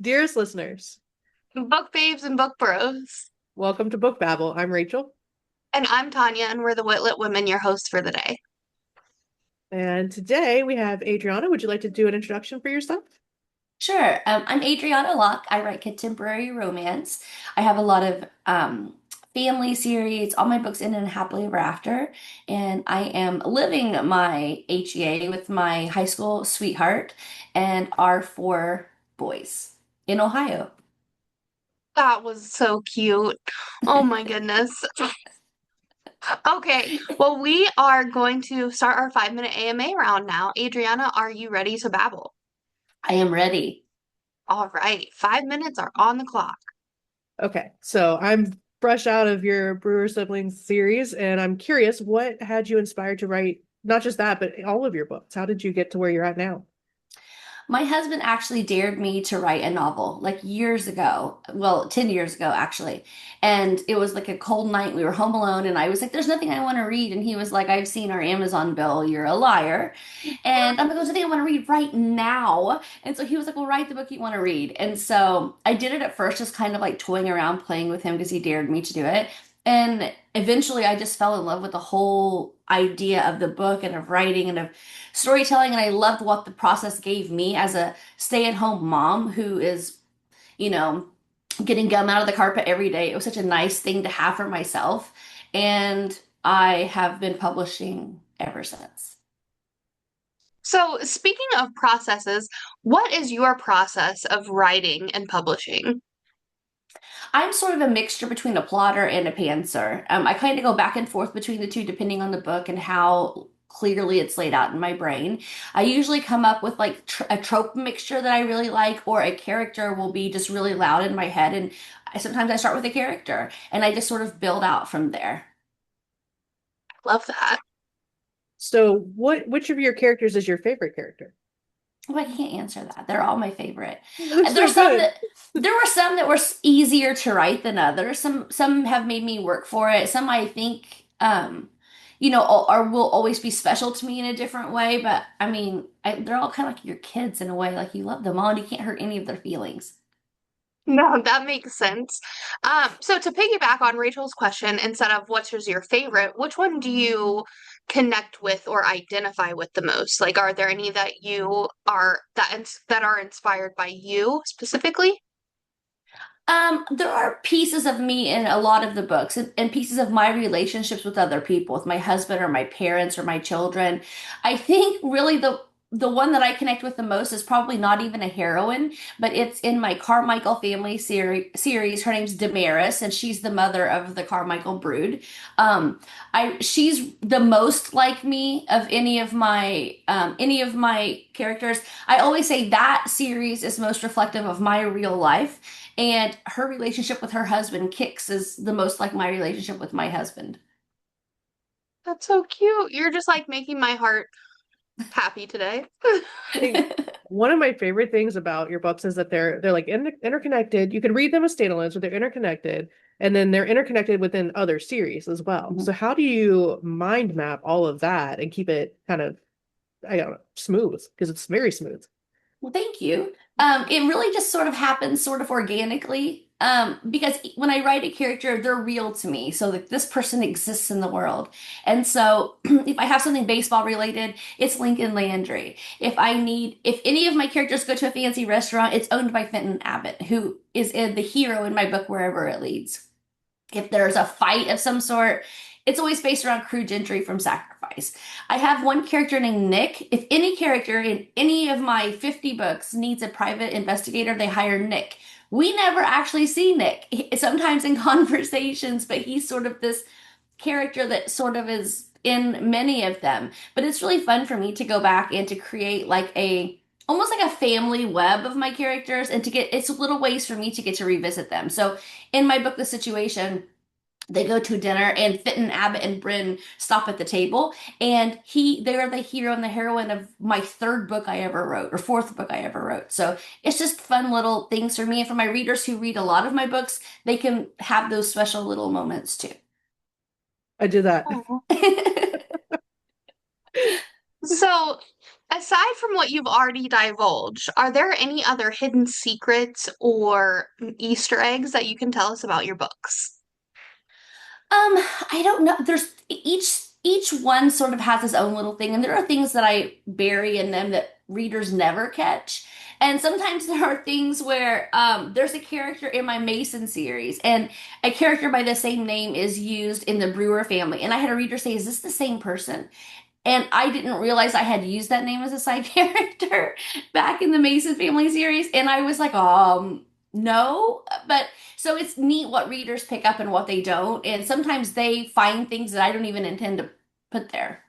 Dearest listeners, Book babes and book bros. welcome to Book Babble. I'm Rachel, And I'm Tanya, and we're the Witlet Women, your hosts for the day. and today we have Adriana. Would you like to do an introduction for yourself? Sure. I'm Adriana Locke. I write contemporary romance. I have a lot of family series. All my books end in happily ever after. And I am living my HEA with my high school sweetheart and our four boys in Ohio. That was so cute. Oh my goodness. Okay, well, we are going to start our 5-minute AMA round now. Adriana, are you ready to babble? I am ready. All right, 5 minutes are on the clock. Okay, so I'm fresh out of your Brewer Siblings series, and I'm curious, what had you inspired to write not just that, but all of your books? How did you get to where you're at now? My husband actually dared me to write a novel like years ago. Well, 10 years ago, actually. And it was like a cold night. We were home alone, and I was like, there's nothing I want to read. And he was like, I've seen our Amazon bill. You're a liar. And I'm like, there's nothing I want to read right now. And so he was like, well, write the book you want to read. And so I did it at first, just kind of like toying around, playing with him because he dared me to do it. And eventually I just fell in love with the whole idea of the book and of writing and of storytelling. And I loved what the process gave me as a stay-at-home mom who is, you know, getting gum out of the carpet every day. It was such a nice thing to have for myself. And I have been publishing ever since. So, speaking of processes, what is your process of writing and publishing? I'm sort of a mixture between a plotter and a pantser. I kind of go back and forth between the two depending on the book and how clearly it's laid out in my brain. I usually come up with like a trope mixture that I really like, or a character will be just really loud in my head. And sometimes I start with a character and I just sort of build out from there. Love that. So, which of your characters is your favorite character? Oh, I can't answer that. They're all my favorite. They're so There's some good. that there were some that were easier to write than others. Some have made me work for it. Some I think are will always be special to me in a different way. But I mean, they're all kind of like your kids in a way. Like you love them all, and you can't hurt any of their feelings. No, that makes sense. So to piggyback on Rachel's question, instead of what's your favorite, which one do you connect with or identify with the most? Like, are there any that you are that are inspired by you specifically? There are pieces of me in a lot of the books and pieces of my relationships with other people, with my husband or my parents or my children. I think really the one that I connect with the most is probably not even a heroine, but it's in my Carmichael family series. Her name's Damaris, and she's the mother of the Carmichael brood. She's the most like me of any of my characters. I always say that series is most reflective of my real life. And her relationship with her husband, Kix, is the most like my relationship with my husband. That's so cute. You're just like making my heart happy today. I think one of my favorite things about your books is that they're like interconnected. You can read them as standalones, but they're interconnected, and then they're interconnected within other series as well. So how do you mind map all of that and keep it kind of, I don't know, smooth? Because it's very smooth. Well, thank you. It really just sort of happens sort of organically. Because when I write a character, they're real to me. So that this person exists in the world. And so if I have something baseball related, it's Lincoln Landry. If any of my characters go to a fancy restaurant, it's owned by Fenton Abbott, who is the hero in my book wherever it leads. If there's a fight of some sort, it's always based around Crew Gentry from Sacrifice. I have one character named Nick. If any character in any of my 50 books needs a private investigator, they hire Nick. We never actually see Nick, sometimes in conversations, but he's sort of this character that sort of is in many of them. But it's really fun for me to go back and to create like a almost like a family web of my characters and to get it's little ways for me to get to revisit them. So in my book, The Situation, they go to dinner and Fenton, Abbott, and Bryn stop at the table and they're the hero and the heroine of my third book I ever wrote or fourth book I ever wrote. So it's just fun little things for me. And for my readers who read a lot of my books, they can have those special little moments too. I did that. Aw. So, aside from what you've already divulged, are there any other hidden secrets or Easter eggs that you can tell us about your books? I don't know. There's each one sort of has its own little thing, and there are things that I bury in them that readers never catch. And sometimes there are things where there's a character in my Mason series, and a character by the same name is used in the Brewer family. And I had a reader say, "Is this the same person?" And I didn't realize I had used that name as a side character back in the Mason family series. And I was like, no. But so it's neat what readers pick up and what they don't. And sometimes they find things that I don't even intend to put there.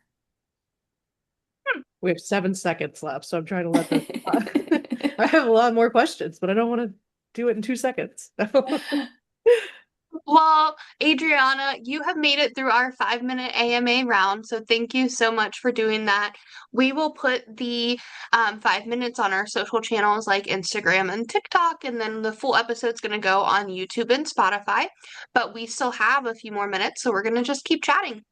We have 7 seconds left, so I'm trying to let this. I have a lot more questions, but I don't want to do it in 2 seconds. Well, Adriana, you have made it through our 5-minute AMA round, so thank you so much for doing that. We will put the 5 minutes on our social channels like Instagram and TikTok, and then the full episode's going to go on YouTube and Spotify. But we still have a few more minutes, so we're going to just keep chatting.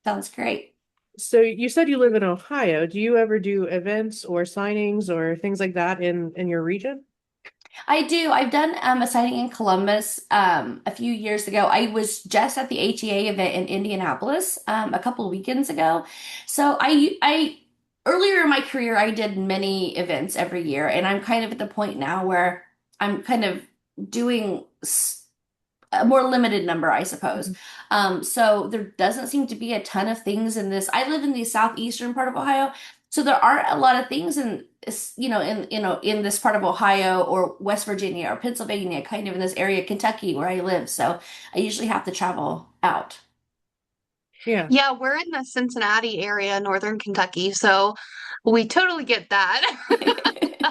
Sounds great. So you said you live in Ohio. Do you ever do events or signings or things like that in your region? I do. I've done a signing in Columbus a few years ago. I was just at the HEA event in Indianapolis a couple of weekends ago. So I earlier in my career I did many events every year, and I'm kind of at the point now where I'm kind of doing a more limited number, I suppose. Mhm. So there doesn't seem to be a ton of things in this. I live in the southeastern part of Ohio, so there aren't a lot of things in in this part of Ohio or West Virginia or Pennsylvania, kind of in this area, Kentucky, where I live. So I usually have to travel out. Yeah. Yeah, we're in the Cincinnati area, Northern Kentucky, so we totally get that.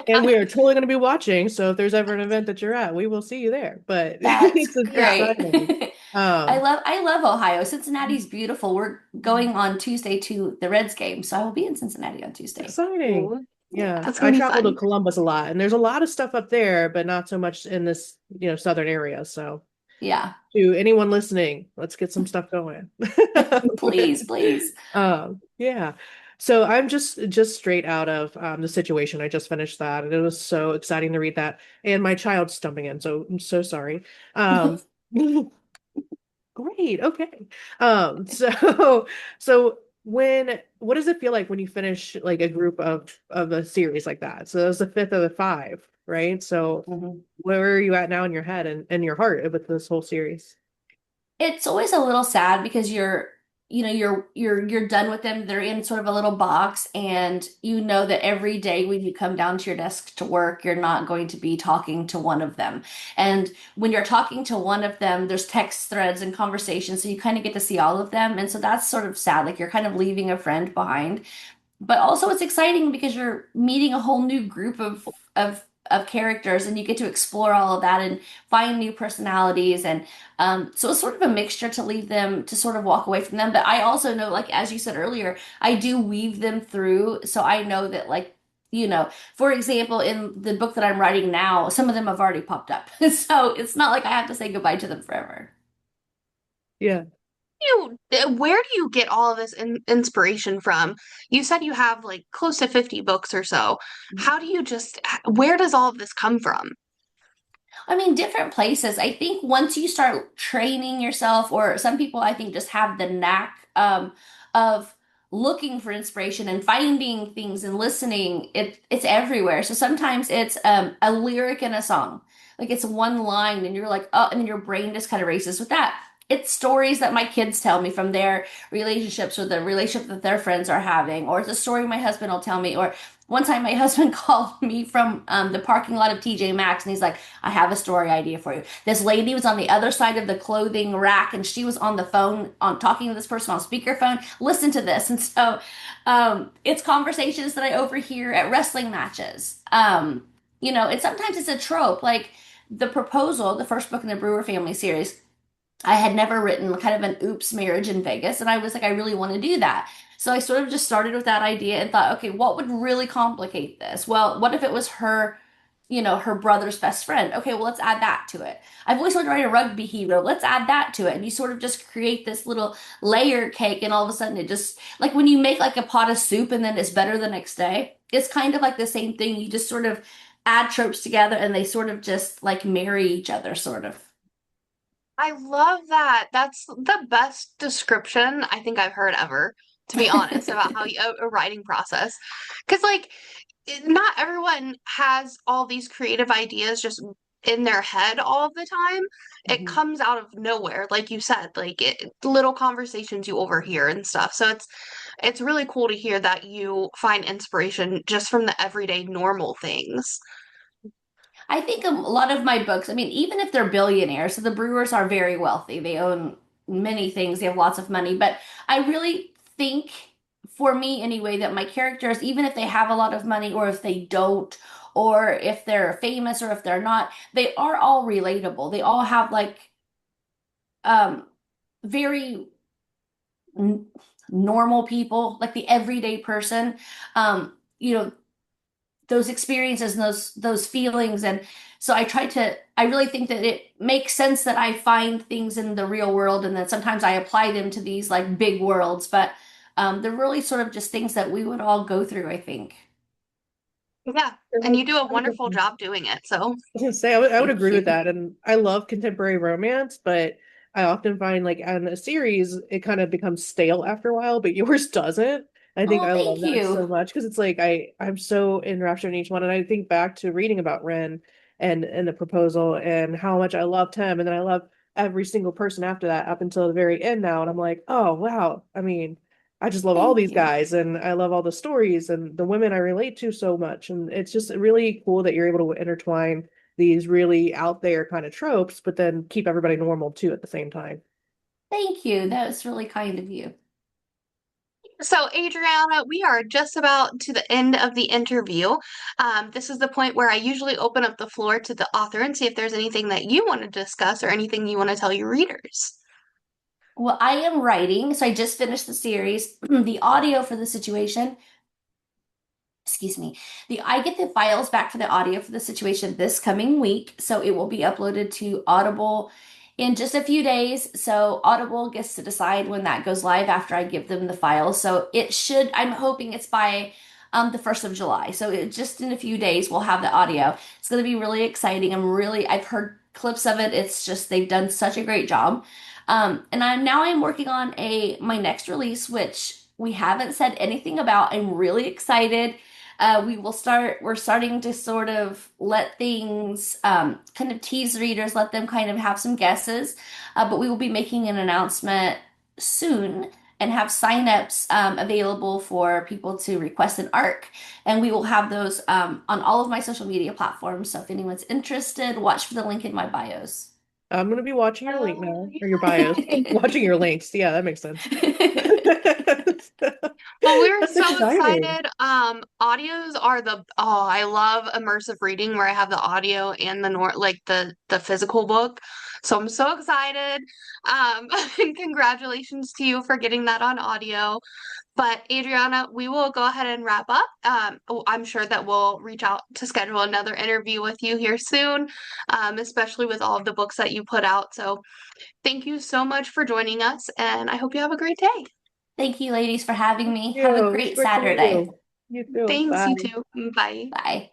And we are totally going to be watching. So if there's ever an event that you're at, we will see you there. But That's it's great. exciting. Um, I love Ohio. Cincinnati's beautiful. We're going on Tuesday to the Reds game, so I will be in Cincinnati on Tuesday. exciting. Ooh, Yeah. that's I gonna be travel to fun. Columbus a lot, and there's a lot of stuff up there, but not so much in this, southern area. So Yeah. to anyone listening, let's get some stuff going. Please, please. Yeah. So I'm just straight out of the situation. I just finished that, and it was so exciting to read that. And my child's stumping in, so I'm so sorry. Um, Great. Okay. So so what does it feel like when you finish like a group of a series like that? So that was the fifth of the five, right? So Mhm. where are you at now in your head and your heart with this whole series? It's always a little sad because you're done with them. They're in sort of a little box, and you know that every day when you come down to your desk to work, you're not going to be talking to one of them. And when you're talking to one of them, there's text threads and conversations, so you kind of get to see all of them. And so that's sort of sad. Like you're kind of leaving a friend behind. But also it's exciting because you're meeting a whole new group of characters, and you get to explore all of that and find new personalities. And so it's sort of a mixture to leave them to sort of walk away from them. But I also know, like as you said earlier, I do weave them through, so I know that, like, for example, in the book that I'm writing now, some of them have already popped up. So it's not like I have to say goodbye to them forever. Yeah. Where do you get all of this inspiration from? You said you have like close to 50 books or so. How do you where does all of this come from? I mean, different places. I think once you start training yourself, or some people I think just have the knack of looking for inspiration and finding things and listening, it's everywhere. So sometimes it's a lyric in a song. Like it's one line and you're like, oh, and then your brain just kind of races with that. It's stories that my kids tell me from their relationships or the relationship that their friends are having, or it's a story my husband will tell me. Or one time my husband called me from the parking lot of TJ Maxx, and he's like, I have a story idea for you. This lady was on the other side of the clothing rack, and she was on the phone on talking to this person on speakerphone. Listen to this. And so it's conversations that I overhear at wrestling matches. And sometimes it's a trope, like The Proposal, the first book in the Brewer family series. I had never written kind of an oops marriage in Vegas, and I was like, I really want to do that. So I sort of just started with that idea and thought, okay, what would really complicate this? Well, what if it was her, her brother's best friend. Okay, well, let's add that to it. I've always wanted to write a rugby hero. Let's add that to it. And you sort of just create this little layer cake, and all of a sudden it just, like when you make like a pot of soup and then it's better the next day, it's kind of like the same thing. You just sort of add tropes together and they sort of just like marry each other, sort of. I love that. That's the best description I think I've heard ever, to be honest, about how a writing process. Because, like, not everyone has all these creative ideas just in their head all of the time. It Mhm. comes out of nowhere, like you said, like little conversations you overhear and stuff. So it's really cool to hear that you find inspiration just from the everyday normal things. I think a lot of my books, I mean, even if they're billionaires, so the Brewers are very wealthy. They own many things, they have lots of money. But I really think, for me anyway, that my characters, even if they have a lot of money or if they don't, or if they're famous or if they're not, they are all relatable. They all have like um very n normal people, like the everyday person. Um, you know, those experiences and those feelings, and so I really think that it makes sense that I find things in the real world and then sometimes I apply them to these like big worlds, but they're really sort of just things that we would all go through, I think. Yeah, and you do a wonderful job doing it. So, I was gonna say I would Thank agree with you. that, and I love contemporary romance, but I often find like on a series it kind of becomes stale after a while, but yours doesn't. I think Oh, I love thank that you. so much because it's like I'm so enraptured in each one, and I think back to reading about Ren and the proposal and how much I loved him, and then I love every single person after that up until the very end now, and I'm like, oh wow, I mean. I just love all Thank these you. guys and I love all the stories and the women I relate to so much. And it's just really cool that you're able to intertwine these really out there kind of tropes, but then keep everybody normal too at the same time. Thank you. That was really kind of you. so Adriana, we are just about to the end of the interview. This is the point where I usually open up the floor to the author and see if there's anything that you want to discuss or anything you want to tell your readers. Well, I am writing, so I just finished the series. The audio for the situation, excuse me, the I get the files back for the audio for the situation this coming week, so it will be uploaded to Audible in just a few days. So Audible gets to decide when that goes live after I give them the files. So it should, I'm hoping it's by the 1st of July. So just in a few days we'll have the audio. It's going to be really exciting. I've heard clips of it. It's just they've done such a great job. And I'm working on a my next release, which we haven't said anything about. I'm really excited. We're starting to sort of let things kind of tease readers, let them kind of have some guesses. But we will be making an announcement soon and have signups available for people to request an arc. And we will have those on all of my social media platforms. So if anyone's interested, watch for the link in my bios. I'm gonna be watching your link Oh, now, or your bios. Watching your links. Yeah, that makes sense. well, we're That's so exciting. excited. Audios are I love immersive reading where I have the audio and the physical book. So I'm so excited. And congratulations to you for getting that on audio. But Adriana, we will go ahead and wrap up. I'm sure that we'll reach out to schedule another interview with you here soon, especially with all of the books that you put out. So thank you so much for joining us, and I hope you have a great day. Thank you, ladies, for having Thank me. Have a you. It was great great to meet Saturday. you. You too. Thanks, you Bye. too. Bye. Bye.